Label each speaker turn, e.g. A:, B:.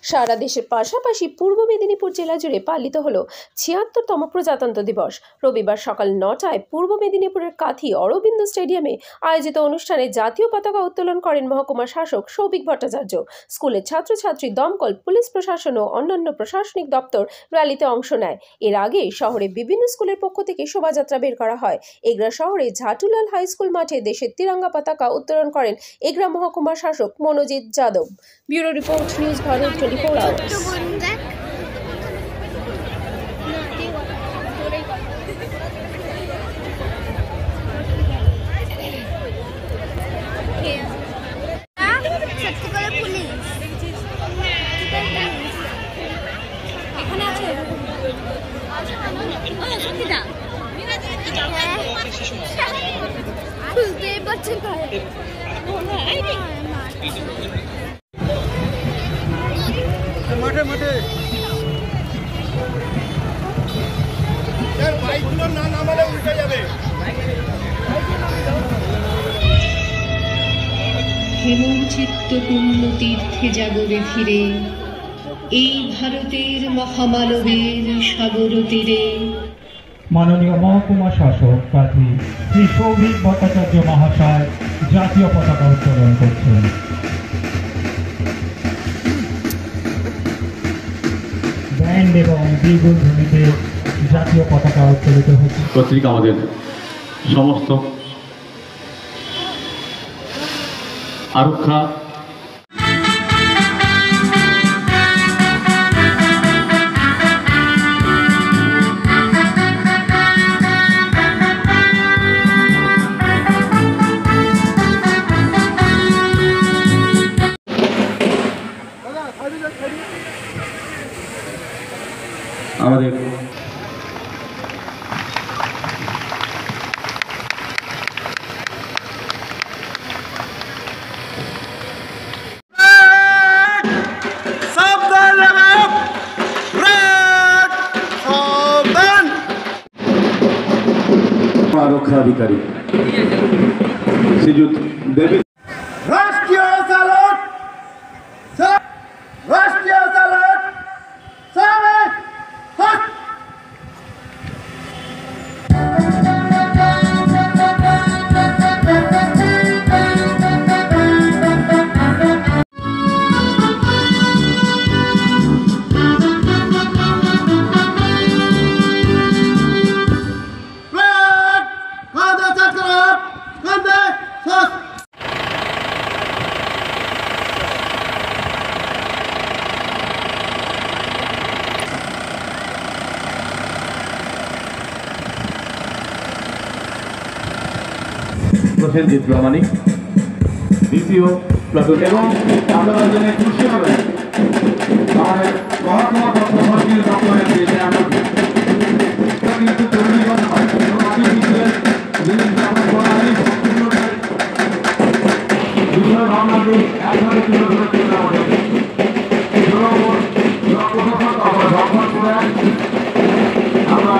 A: সারা দেশের পাশাপাশি পূর্ব মেদিনীপুর জেলা জুড়ে পালিত হলো ৭৬তম প্রজাতন্ত্র দিবস। রবিবার সকাল ৯টায় পূর্ব মেদিনীপুরের কাথি অরবিন্দ স্টেডিয়ামে আয়োজিত অনুষ্ঠানে জাতীয় পতাকা উত্তোলন করেন মহকুমা শাসক সৌভিক ভট্টাচার্য। স্কুলের ছাত্রছাত্রী, দমকল, পুলিশ প্রশাসন ও অন্যান্য প্রশাসনিক দপ্তর র্যালিতে অংশ নেয়। এর আগে শহরে বিভিন্ন স্কুলের পক্ষ থেকে শোভাযাত্রা বের করা হয়। এগরা শহরে ঝাটুলাল হাই স্কুল মাঠে দেশের তিরঙ্গা পতাকা উত্তোলন করেন এগরা মহকুমা শাসক Manojit Yadav. Bureau report, news Bharat 24 hours.
B: মাঠে মাঠে বাইকগুলো না নামালে উল্টে যাবে।
C: হেমচিত্ত পূর্ণ তীর্থে জাগরে ফিরে, এই ভারতের মহামানবের সাগর তীরে
D: মাননীয় মহকুমা শাসক কাথি শ্রী সৌভিক ভট্টাচার্য মহাশয় জাতীয় পতাকা উত্তোলন করছেন। ব্যান্ড এবং দ্বিগুণ ধ্বনিতে জাতীয় পতাকা উত্তোলিত হচ্ছে।
E: পত্রিকা আমাদের সমস্ত আরক্ষা আমাদের আরক্ষা অধিকারী শ্রীযুত দেবী
B: রাষ্ট্রীয় স্যালুট, রাষ্ট্রীয় স্যালুট, স্যালুট।
E: প্রসেনজিৎ প্রামাণিক দ্বিতীয় প্লাটুন এবং আপনারা জেনে খুশি হবেন আমাদের মহকুমা তত্ত্বাবধায়ক দপ্তরের যে কিন্তু তৈরিগত হয় ভাবনাকে একসাথে তুলে ধরে চলতে হবে। আমরা